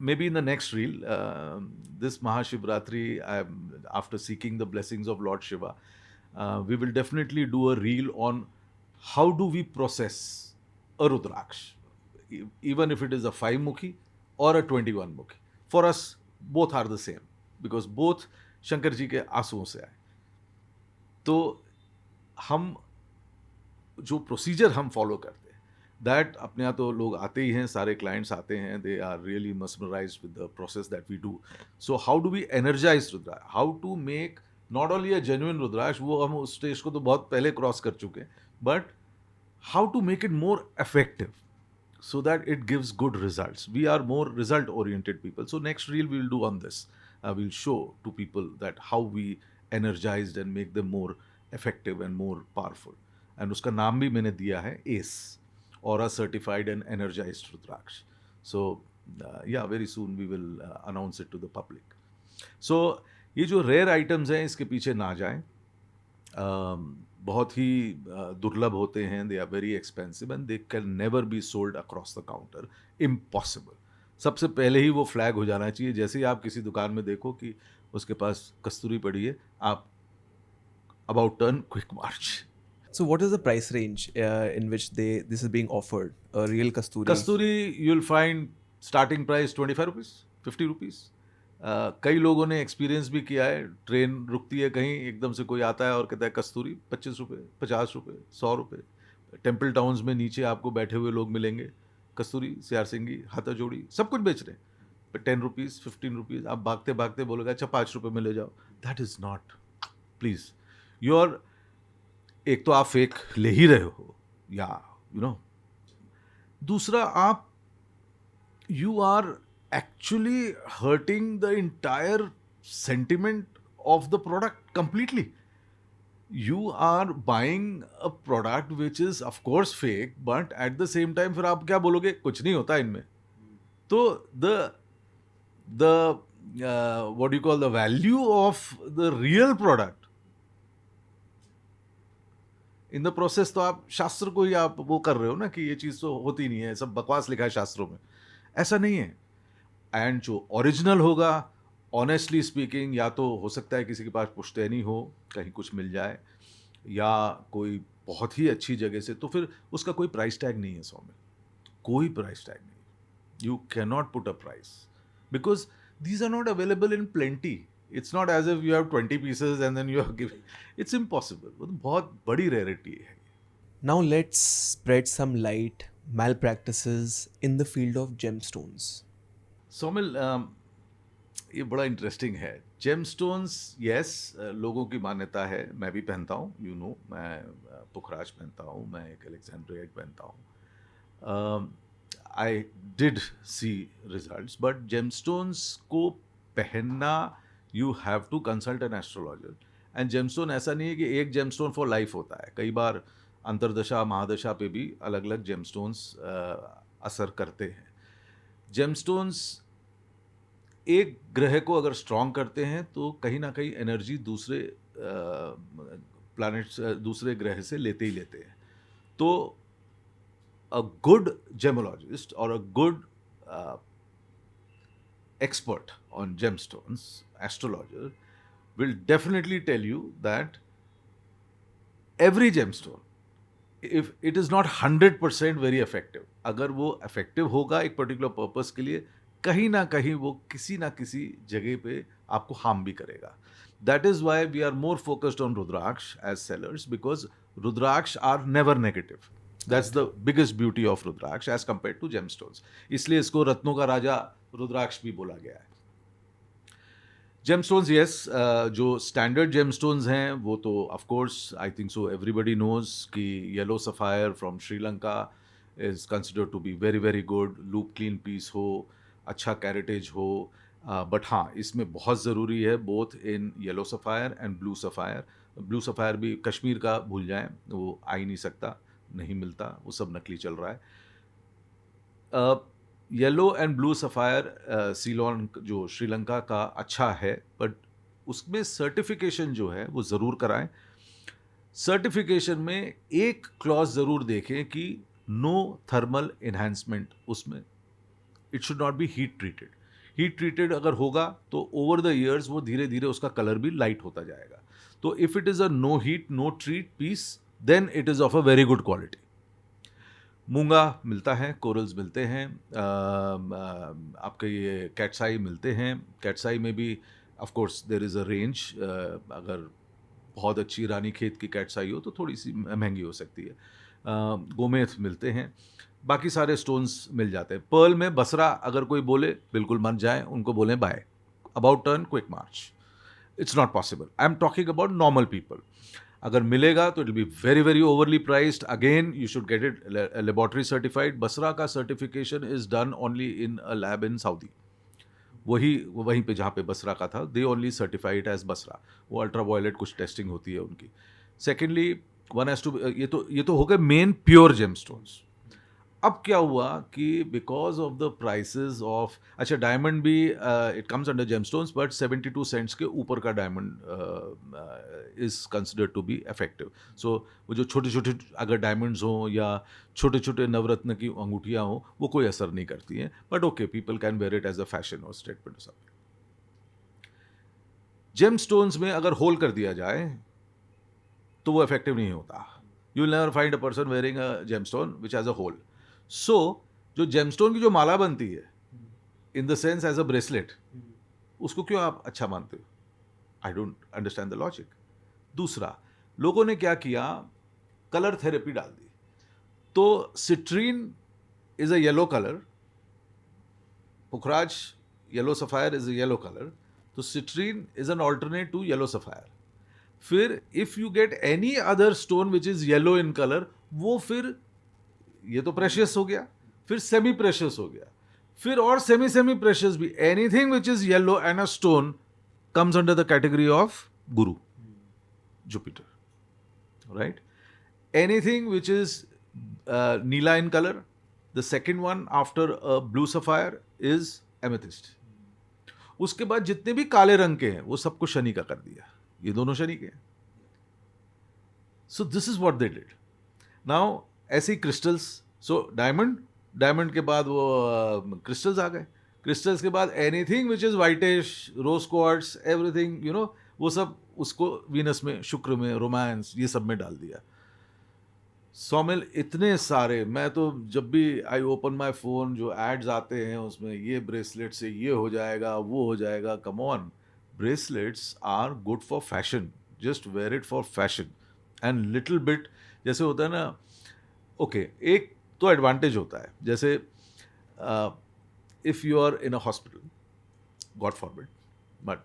maybe in the next reel, this Mahashivratri, after seeking the blessings of Lord Shiva, we will definitely do a reel on how do we process a Rudraksh, even if it is a 5-mukhi or a 21-mukhi. For us, both are the same, because both Shankar ji के आंसुओं से आए. तो हम जो procedure हम follow करते हैं, दैट अपने यहाँ तो लोग आते ही हैं, सारे क्लाइंट्स आते हैं, they are really mesmerized with the process that we do. So how do we energize Rudra? How to make not only a genuine Rudraksh, वो हम उस स्टेज को तो बहुत पहले क्रॉस कर चुके हैं, but how to make it more effective so that it gives good results. We are more result oriented people. So next reel we will do on this. We'll show to people that how we energized and make them more effective and more powerful. And उसका नाम भी मैंने दिया है ACE, Aura Certified and Energized Rudraksh. So yeah, very soon we will announce it to the public. So ये जो rare items हैं इसके पीछे ना जाएं. बहुत ही दुर्लभ होते हैं. They are very expensive and they can never be sold across the counter. Impossible. सबसे पहले ही वो फ्लैग हो जाना चाहिए. जैसे ही आप किसी दुकान में देखो कि उसके पास कस्तूरी पड़ी है, आप about turn, quick March. So what is the price range in which this is being offered? A real kasturi. Kasturi you will find starting price 25 rupees, 50 rupees. कई लोगों ने एक्सपीरियंस भी किया है. ट्रेन रुकती है कहीं, एकदम से कोई आता है और कहता है कस्तूरी 25 रुपये, 50 रुपये, 100 रुपये. टेम्पल टाउन्स में नीचे आपको बैठे हुए लोग मिलेंगे, कस्तूरी, सियार सिंगी, हाथा जोड़ी, सब कुछ बेच रहे हैं. 10 रुपीज़, 15 रुपीज़. आप भागते भागते बोलोगे अच्छा 5 रुपये में ले जाओ. That is not. Please, your एक तो आप फेक ले ही रहे हो, या यू नो, दूसरा आप you are actually hurting the entire sentiment of the product completely. You are buying a product which is of course fake, but at the same time फिर आप क्या बोलोगे, कुछ नहीं होता इनमें. तो the what do you call, the value of the real product in the process, तो आप शास्त्र को ही आप वो कर रहे हो ना कि ये चीज़ तो होती नहीं है, सब बकवास लिखा है शास्त्रों में. ऐसा नहीं है. एंड जो ओरिजिनल होगा, ऑनेस्टली स्पीकिंग, या तो हो सकता है किसी के पास पुश्तैनी हो, कहीं कुछ मिल जाए, या कोई बहुत ही अच्छी जगह से, तो फिर उसका कोई प्राइस टैग नहीं है. सौम्य, कोई प्राइस टैग नहीं. You can not put a price because these are not available in plenty. It's not as if you have 20 pieces and then you are giving. It's impossible. वो तो बहुत बड़ी rarity है. Now let's spread some light malpractices in the field of gemstones. Somil, ये बड़ा interesting है. Gemstones, yes, लोगों की मान्यता है. मैं भी पहनता हूँ, यू नो, मैं पुखराज पहनता हूँ, मैं एक अलेक्जेंड्रियाइट पहनता हूँ. I did see results, but gemstones को पहनना, you have to consult an astrologer. And gemstone ऐसा नहीं है कि एक जेमस्टोन फॉर लाइफ होता है. कई बार अंतरदशा महादशा पे भी अलग अलग जेमस्टोन्स असर करते हैं. जेमस्टोन्स एक ग्रह को अगर स्ट्रॉन्ग करते हैं तो कहीं ना कहीं एनर्जी दूसरे प्लैनेट्स, दूसरे ग्रह से लेते ही लेते हैं. तो a good gemologist or a good expert on gemstones, astrologer, will definitely tell you that every gemstone, if it is not 100% very effective, अगर वो effective होगा एक particular purpose के लिए, कहीं ना कहीं वो किसी ना किसी जगह पे आपको harm भी करेगा. That is why we are more focused on Rudraksh as sellers, because Rudraksh are never negative. That's the biggest beauty of Rudraksh as compared to gemstones. इसलिए इसको रत्नों का राजा रुद्राक्ष भी बोला गया है. Gemstones, yes, जो standard gemstones हैं वो तो of course I think so everybody knows कि yellow sapphire from Sri Lanka is considered to be very very good. loop clean piece हो, अच्छा कैरेटेज हो, बट हाँ, इसमें बहुत ज़रूरी है both in yellow sapphire and blue sapphire. Blue sapphire भी कश्मीर का भूल जाएं, वो आ ही नहीं सकता, नहीं मिलता, वो सब नकली चल रहा है. Yellow and blue sapphire Ceylon जो श्रीलंका का अच्छा है, बट उसमें सर्टिफिकेशन जो है वो ज़रूर कराएं. सर्टिफिकेशन में एक क्लॉज ज़रूर देखें कि नो थर्मल इन्हांसमेंट उसमें. It should not be heat treated. Heat treated अगर होगा तो ओवर द ईयर्स वो धीरे धीरे उसका कलर भी लाइट होता जाएगा. तो if it is a no heat no treat piece, then it is of a very good quality. मूंगा मिलता है, कोरल्स मिलते हैं, आपके ये कैटसाई मिलते हैं. कैटसाई में भी of course there is a range. अगर बहुत अच्छी रानी खेत की कैटसाई हो तो थोड़ी सी महंगी हो सकती है. गोमेथ मिलते हैं, बाकी सारे स्टोन्स मिल जाते हैं. पर्ल में बसरा अगर कोई बोले बिल्कुल मत जाए, उनको बोलें bye, about turn, quick march. It's not possible. I am talking about normal people. अगर मिलेगा तो it will be very very overly priced. Again you should get it laboratory certified. Basra का certification is done only in a lab in Saudi. वहीं पे जहाँ पे Basra का था, they only certified as Basra. वो अल्ट्रा वायलेट कुछ testing होती है उनकी. सेकेंडली वन हैज़ टू, ये तो हो गए मेन प्योर जेमस्टोन्स. अब क्या हुआ कि because of the prices of, अच्छा डायमंड भी it comes under gemstones, but 72 cents के ऊपर का diamond is considered to be effective. So वो जो छोटे छोटे अगर डायमंड्स हों या छोटे छोटे नवरत्न की अंगूठियाँ हों, वो कोई असर नहीं करती हैं. But okay, people can wear it as a fashion और स्टेटमेंट और समथिंग. जेमस्टोन्स में अगर होल कर दिया जाए तो वो इफेक्टिव नहीं होता. You will never find a person wearing a gemstone which has a hole. So जो जेमस्टोन की जो माला बनती है in the sense as a bracelet, उसको क्यों आप अच्छा मानते हो? I don't understand the logic. दूसरा, लोगों ने क्या किया, कलर थेरेपी डाल दी. तो citrine is a yellow colour, पुखराज yellow sapphire is a yellow colour, तो citrine is an alternate to yellow sapphire. फिर if you get any other stone which is yellow in colour, वो फिर ये तो प्रेशियस हो गया, फिर सेमी प्रेशियस हो गया, फिर और सेमी प्रेशियस भी. Anything which is yellow and a stone comes under the category of Guru, Jupiter. right? Anything which is Neela in color, the second one after a blue sapphire is amethyst. उसके बाद जितने भी काले रंग के हैं वो सबको शनि का कर दिया, ये दोनों शनि के हैं. So this is what they did. Now ऐसे ही crystals, so diamond के बाद वो crystals आ गए. Crystals के बाद anything which is whitish, rose quartz, everything, you know, वो सब उसको वीनस में, शुक्र में, रोमांस, ये सब में डाल दिया. सौमिल इतने सारे, मैं तो जब भी आई ओपन माय फोन, जो एड्स आते हैं उसमें ये ब्रेसलेट से ये हो जाएगा, वो हो जाएगा. Come on, bracelets are good for fashion, just wear it for fashion and little bit. जैसे होता है ना, ओके, एक तो एडवांटेज होता है, जैसे if you are in a hospital, God forbid, but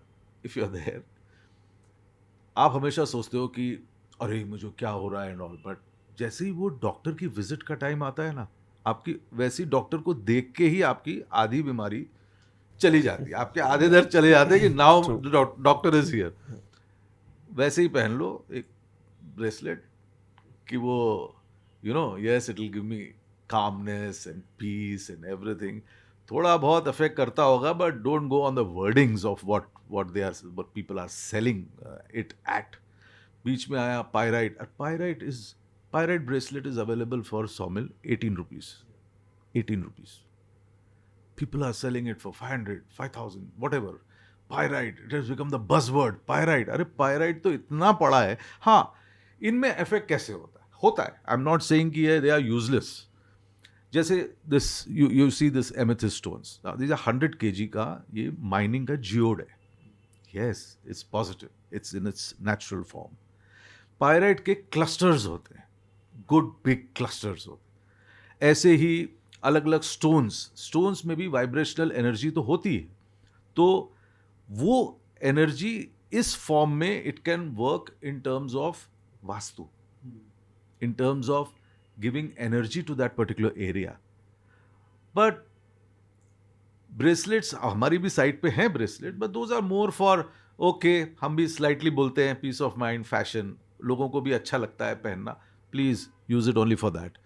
if you are there, आप हमेशा सोचते हो कि अरे मुझे क्या हो रहा है एंड ऑल, बट जैसे ही वो डॉक्टर की विजिट का टाइम आता है ना, आपकी वैसे ही डॉक्टर को देख के ही आपकी आधी बीमारी चली जाती है, आपके आधे दर्द चले जाते हैं कि नाउ डॉक्टर इज हियर. वैसे ही पहन लो एक ब्रेसलेट कि वो you know, yes it will give me calmness and peace and everything. थोड़ा बहुत अफेक्ट करता होगा, but don't go on the wordings of what they are, what people are selling it at. बीच में आया pyrite. Pyrite bracelet is available for Sawmill 18 rupees. 18 rupees. People are selling it for 500, 5,000, whatever. Pyrite, it has become the buzzword. Pyrite. अरे pyrite तो इतना पड़ा है. हाँ, इनमें इफेक्ट कैसे होता है? होता है. I'm not saying कि they are useless. जैसे this, you see this amethyst stones. Now, these are 100 kg का, ये mining का geode है. Yes, it's positive. It's in its natural form. Pyrite के clusters होते हैं. गुड बिग क्लस्टर्स हो. ऐसे ही अलग अलग स्टोन्स में भी वाइब्रेशनल एनर्जी तो होती है, तो वो एनर्जी इस फॉर्म में it can work in terms of vastu, in terms of giving energy to that particular area. But bracelets हमारी भी साइड पे हैं bracelet, but those are more for okay, हम भी स्लाइटली बोलते हैं पीस ऑफ माइंड, फैशन, लोगों को भी अच्छा लगता है पहनना. Please use it only for that.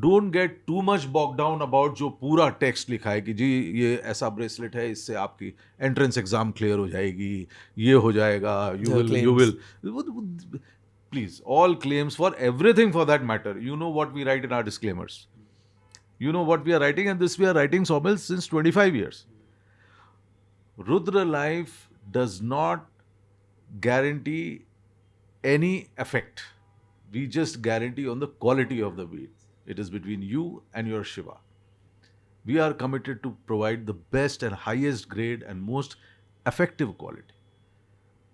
Don't get too much bogged down about जो पूरा टेक्स्ट लिखा है कि जी ये ऐसा ब्रेसलेट है, इससे आपकी एंट्रेंस एग्जाम क्लियर हो जाएगी, ये हो जाएगा, you will. Please, all claims for everything for that matter. You know what we write in our disclaimers. You know what we are writing, and this we are writing, Sawmill, since 25 years. Rudra Life does not guarantee any effect. We just guarantee on the quality of the weed. It is between you and your Shiva. We are committed to provide the best and highest grade and most effective quality.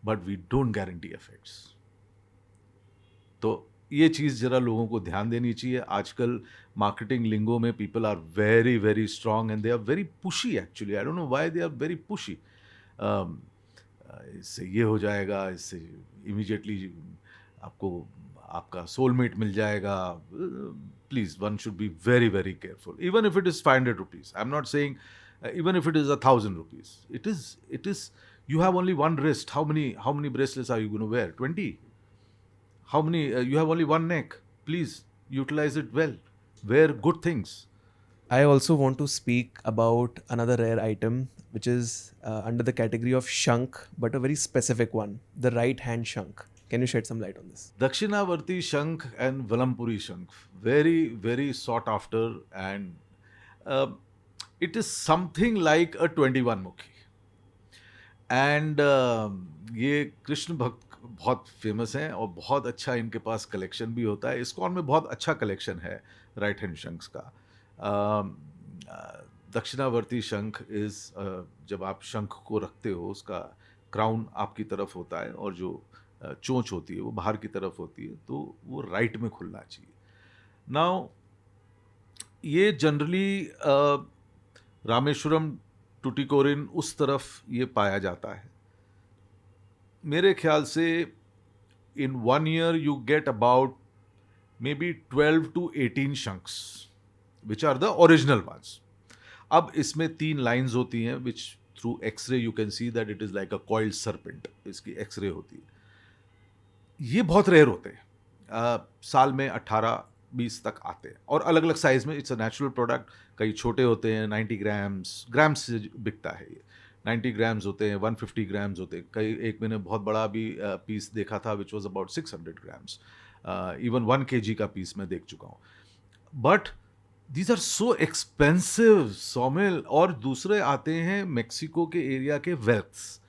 But we don't guarantee effects. तो ये चीज़ ज़रा लोगों को ध्यान देनी चाहिए. आजकल marketing लिंगो में people are very very strong and they are very pushy actually. I don't know why they are very pushy. इससे ये हो जाएगा, इससे immediately आपको आपका सोलमेट मिल जाएगा. Please, one should be very very careful. Even if it is 500 rupees, I am not saying even if it is 1,000 rupees, it is you have only one wrist. How many bracelets are you going to wear? 20. How many you have only one neck. Please utilize it well. Wear good things. I also want to speak about another rare item which is under the category of shankh, but a very specific one, the right hand shankh. Can you shed some light on this? Dakshinavarti Shankh and Valampuri Shankh, very very sought after, and it is something like a 21 mukhi. And ये कृष्ण भक्त बहुत famous हैं और बहुत अच्छा इनके पास collection भी होता है. इस्कॉन में बहुत अच्छा कलेक्शन है राइट हैंड शंख्स का. दक्षिणावर्ती शंख इज, जब आप शंख को रखते हो उसका क्राउन आपकी तरफ होता है और जो चोंच होती है वो बाहर की तरफ होती है, तो वो राइट में खुलना चाहिए. नाउ ये जनरली रामेश्वरम, टुटिकोरिन उस तरफ ये पाया जाता है. मेरे ख्याल से in 1 year you get about maybe 12 to 18 chunks which are the original ones. अब इसमें 3 lines होती हैं which through x-ray you can see that it is like a coiled serpent. इसकी x-ray होती है. ये बहुत रेयर होते हैं. साल में 18-20 तक आते हैं और अलग अलग साइज़ में। It's a natural product. कई छोटे होते हैं 90 ग्राम्स से बिकता है ये। 90 ग्राम्स होते हैं, 150 ग्राम्स होते हैं। कई एक मैंने बहुत बड़ा भी पीस देखा था which was about 600 grams. Even 1 KG का पीस मैं देख चुका हूँ। But these are so expensive Saumil. और दूसरे आते हैं मेक्सिको के एरिया के वेल्थ्स।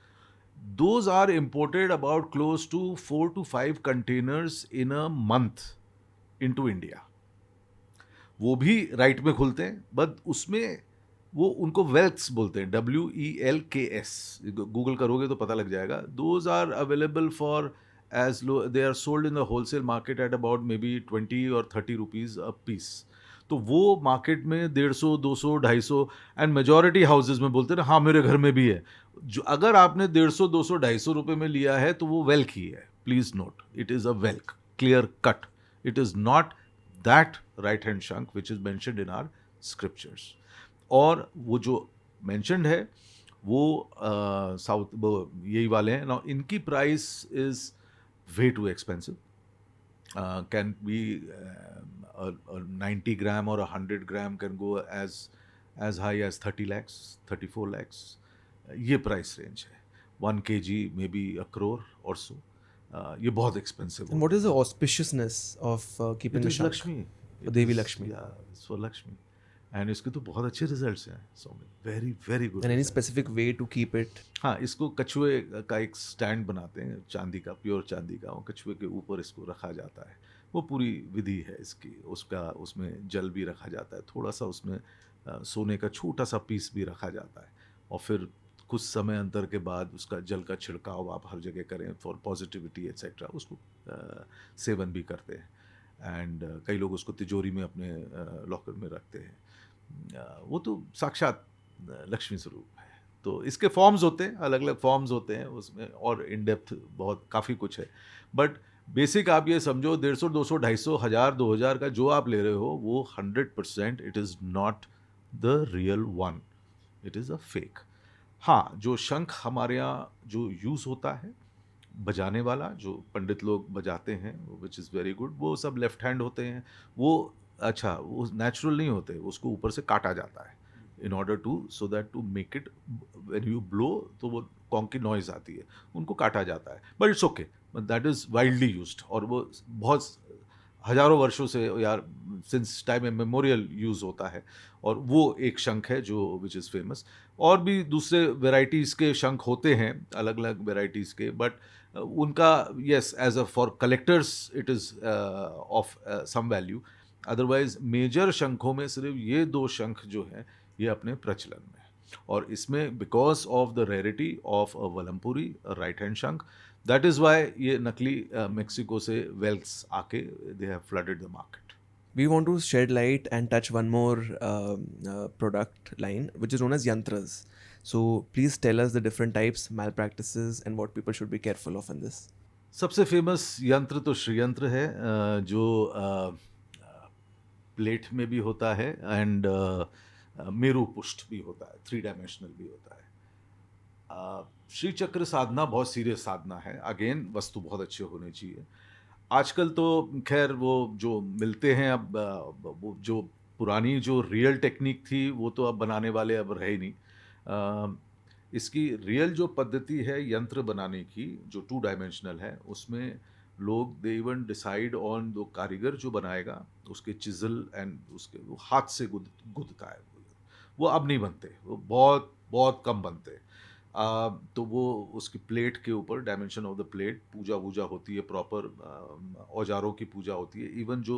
Those are imported about close to 4 to 5 containers in a month into India. वो भी राइट में खुलते हैं, बट उसमें वो उनको वेल्क्स बोलते हैं, WELKS। गूगल करोगे तो पता लग जाएगा। Those are available for as low, they are sold in the wholesale market at about maybe 20 और 30 रुपीज़ अ पीस। तो वो मार्केट में 150, 200, 250 एंड मेजॉरिटी हाउसेज में बोलते हैं ना, हाँ मेरे घर में भी है। जो अगर आपने 150, 200, 250 रुपये में लिया है तो वो वेल्क ही है। Please note, it is a whelk, clear cut. It is not that right hand shankh which is mentioned in our scriptures. और वो जो मेंशन्ड है वो साउथ यही वाले हैं ना। इनकी price is way too expensive. Can be 90 gram or 100 gram can go as high as 30 lakhs, 34 lakhs। ये प्राइस रेंज है। 1 kg may be a crore or so। ये बहुत expensive And what is the auspiciousness of keeping it a is shank? Lakshmi. For Devi Lakshmi. For Lakshmi. And इसके तो बहुत अच्छे results हैं Saumil, very very good. And any specific way to keep it? हाँ, इसको कछुए का एक स्टैंड बनाते हैं चांदी का, प्योर चांदी का। वो कछुए के ऊपर इसको रखा जाता है। वो पूरी विधि है इसकी। उसका उसमें जल भी रखा जाता है, थोड़ा सा उसमें सोने का छोटा सा पीस भी रखा जाता है। और फिर कुछ समय अंतर के बाद उसका जल का छिड़काव आप हर जगह करें फॉर पॉजिटिविटी एट्सेट्रा। उसको सेवन भी करते हैं। एंड कई लोग उसको तिजोरी में अपने लॉकर में रखते हैं। वो तो साक्षात लक्ष्मी स्वरूप है। तो इसके फॉर्म्स होते हैं, अलग अलग फॉर्म्स होते हैं उसमें, और इन डेप्थ बहुत काफ़ी कुछ है। बट बेसिक आप ये समझो, 150, 200, 250, 1000, 2000 का जो आप ले रहे हो वो 100% it is not the real one, it is a fake. हाँ, जो शंख हमारे यहाँ जो यूज़ होता है बजाने वाला, जो पंडित लोग बजाते हैं, विच इज़ वेरी गुड, वो सब लेफ्ट हैंड होते हैं। वो अच्छा, वो नेचुरल नहीं होते, उसको ऊपर से काटा जाता है in order to, so that to make it when you blow तो वो कॉन्क की नॉइज़ आती है, उनको काटा जाता है। But it's okay, that is widely used. और वो बहुत हज़ारों वर्षों से, यार सिंस टाइम मेमोरियल यूज़ होता है। और वो एक शंख है जो विच इज़ फेमस। और भी दूसरे वेराइटीज़ के शंख होते हैं, अलग अलग वेराइटीज़ के, बट उनका yes as a for collectors it is of some value. Otherwise major शंखों में सिर्फ ये 2 शंख जो हैं ये अपने प्रचलन में हैं। और इसमें because of the rarity of a Valampuri right hand shankh, that is why ये नकली मेक्सिको से वेल्स आके they have flooded the market. We want to shed light and touch one more product line, which is known as yantras. So please tell us the different types, malpractices, and what people should be careful of in this. सबसे famous यंत्र तो श्रीयंत्र है, जो plate में भी होता है and मेरु पुष्ट भी होता है, 3 डायमेंशनल भी होता है। श्री चक्र साधना बहुत सीरियस साधना है। अगेन वस्तु बहुत अच्छे होने चाहिए। आजकल तो खैर वो जो मिलते हैं अब, वो जो पुरानी जो रियल टेक्निक थी वो तो अब बनाने वाले अब रहे ही नहीं। इसकी रियल जो पद्धति है यंत्र बनाने की, जो 2 डायमेंशनल है, उसमें लोग दे इवन डिसाइड ऑन, दो कारीगर जो बनाएगा उसके चिजल एंड उसके वो हाथ से गुदता है। वो अब नहीं बनते, वो बहुत बहुत कम बनते हैं। तो वो उसकी प्लेट के ऊपर, डायमेंशन ऑफ द प्लेट, पूजा वूजा होती है, प्रॉपर औजारों की पूजा होती है। इवन जो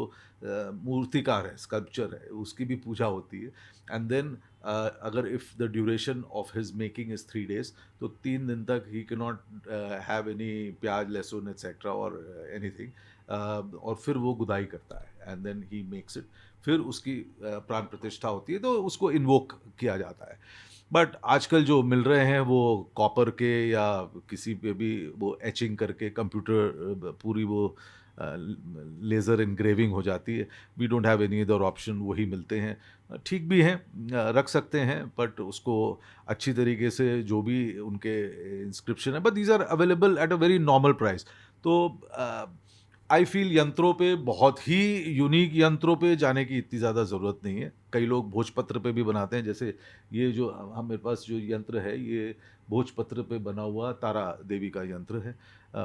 मूर्तिकार है, स्कल्पचर है, उसकी भी पूजा होती है। एंड देन अगर if the duration of his making is 3 days, तो 3 दिन तक he can not have any प्याज लहसुन एट्सेट्रा और एनीथिंग। और फिर वो गुदाई करता है and then he makes it. फिर उसकी प्राण प्रतिष्ठा होती है, तो उसको इन्वोक किया जाता है। बट आजकल जो मिल रहे हैं वो कॉपर के या किसी पे भी वो एचिंग करके कंप्यूटर पूरी वो लेज़र इनग्रेविंग हो जाती है। We don't have any other option, वही मिलते हैं। ठीक भी हैं, रख सकते हैं, बट उसको अच्छी तरीके से जो भी उनके इंस्क्रिप्शन है, but these are available at a very normal price. तो आई फील यंत्रों पे, बहुत ही यूनिक यंत्रों पे जाने की इतनी ज़्यादा ज़रूरत नहीं है। कई लोग भोजपत्र पे भी बनाते हैं, जैसे ये जो हम मेरे पास जो यंत्र है, ये भोजपत्र पे बना हुआ तारा देवी का यंत्र है।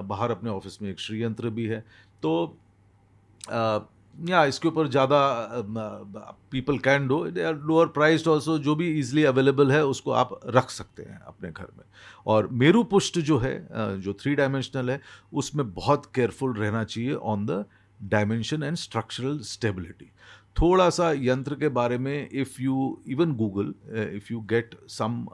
बाहर अपने ऑफिस में एक श्री यंत्र भी है। तो या इसके ऊपर ज़्यादा people can do, they are lower priced also, जो भी इजीली अवेलेबल है उसको आप रख सकते हैं अपने घर में। और मेरू पुष्ट जो है, जो 3 डायमेंशनल है, उसमें बहुत केयरफुल रहना चाहिए on the dimension and structural stability. थोड़ा सा यंत्र के बारे में, if you even Google, if you get some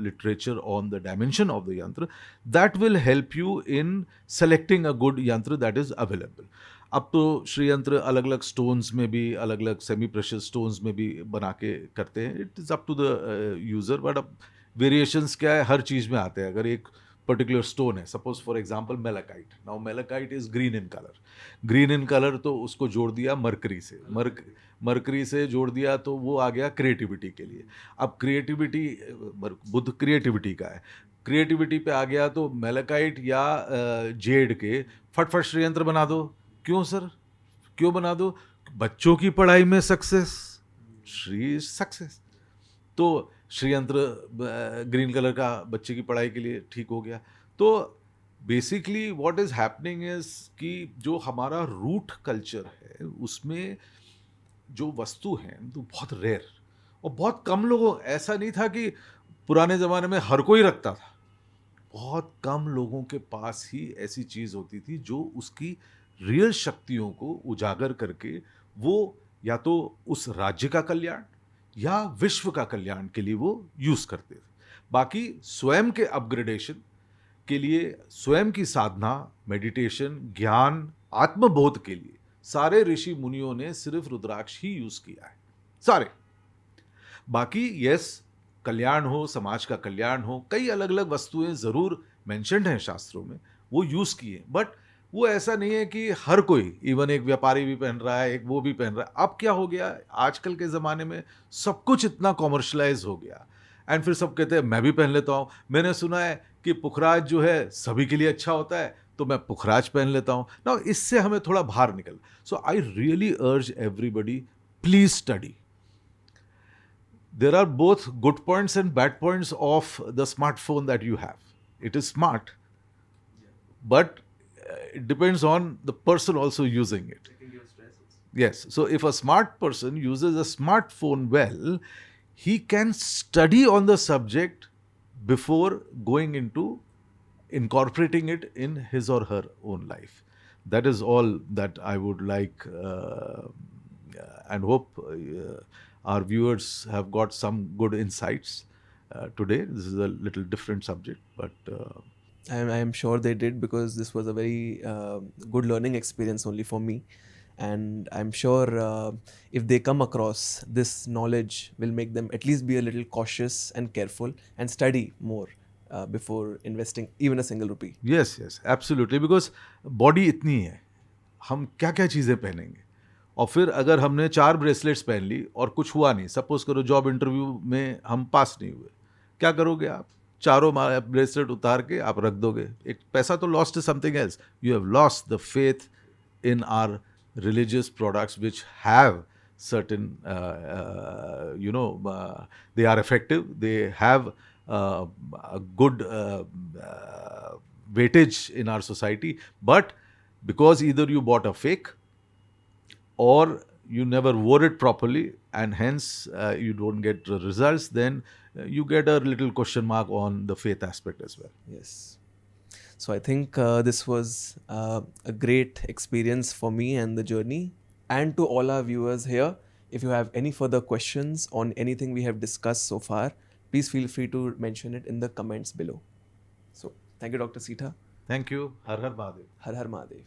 literature on the dimension of the yantra, that will help you in selecting a good yantra that is available. अब तो श्री यंत्र अलग अलग स्टोन्स में भी, अलग अलग सेमी प्रेशियस स्टोन्स में भी बना के करते हैं। It is up to the user, but अब वेरिएशंस क्या है, हर चीज़ में आते हैं। अगर एक पर्टिकुलर स्टोन है, suppose for example malachite, now malachite is green in colour, green in colour, तो उसको जोड़ दिया मरकरी से, मरकरी से जोड़ दिया तो वो आ गया क्रिएटिविटी के लिए। अब क्रिएटिविटी, बुध क्रिएटिविटी का है, क्रिएटिविटी पे आ गया तो मेलाकाइट या जेड के फटफट श्रीयंत्र बना दो। क्यों सर, क्यों बना दो? बच्चों की पढ़ाई में सक्सेस, श्री सक्सेस, तो श्रीयंत्र ग्रीन कलर का बच्चे की पढ़ाई के लिए ठीक हो गया। तो basically what is happening is कि जो हमारा रूट कल्चर है उसमें जो वस्तु हैं तो बहुत रेयर, और बहुत कम लोगों, ऐसा नहीं था कि पुराने ज़माने में हर कोई रखता था, बहुत कम लोगों के पास ही ऐसी चीज़ होती थी जो उसकी रियल शक्तियों को उजागर करके वो या तो उस राज्य का कल्याण या विश्व का कल्याण के लिए वो यूज़ करते थे। बाकी स्वयं के अपग्रेडेशन के लिए, स्वयं की साधना, मेडिटेशन, ज्ञान, आत्मबोध के लिए सारे ऋषि मुनियों ने सिर्फ रुद्राक्ष ही यूज़ किया है, सारे। बाकी यस, कल्याण हो, समाज का कल्याण हो, कई अलग अलग वस्तुएं ज़रूर मेंशन्ड हैं शास्त्रों में, वो यूज़ किए, बट वो ऐसा नहीं है कि हर कोई, इवन एक व्यापारी भी पहन रहा है, एक वो भी पहन रहा है। अब क्या हो गया, आजकल के ज़माने में सब कुछ इतना कॉमर्शलाइज हो गया, एंड फिर सब कहते हैं मैं भी पहन लेता हूँ। मैंने सुना है कि पुखराज जो है सभी के लिए अच्छा होता है, तो मैं पुखराज पहन लेता हूँ ना। इससे हमें थोड़ा बाहर निकल। So I really urge everybody, please study. There are both good points and bad points of the smartphone that you have. It is smart, but it depends on the person also using it. Yes. So if a smart person uses a smartphone well, he can study on the subject before going into incorporating it in his or her own life. That is all that I would like and hope our viewers have got some good insights today. This is a little different subject, but I am sure they did, because this was a very good learning experience only for me. And I'm sure if they come across this knowledge, will make them at least be a little cautious and careful and study more before investing even a single rupee. yes, yes, absolutely, because body इतनी है, हम क्या क्या चीज़ें पहनेंगे। और फिर अगर हमने 4 ब्रेसलेट्स पहन ली और कुछ हुआ नहीं, सपोज करो जॉब इंटरव्यू में हम पास नहीं हुए, क्या करोगे आप? चारों ब्रेसलेट उतार के आप रख दोगे, एक पैसा तो lost is something else. You have lost the faith in are religious products which have certain they are effective, they have a good weightage in our society, but because either you bought a fake or you never wore it properly, and hence you don't get the results, then you get a little question mark on the faith aspect as well. Yes. So I think this was a great experience for me and the journey. And to all our viewers here, if you have any further questions on anything we have discussed so far, please feel free to mention it in the comments below. So thank you, Dr. Sita. Thank you. Har Har Mahadev. Har Har Mahadev.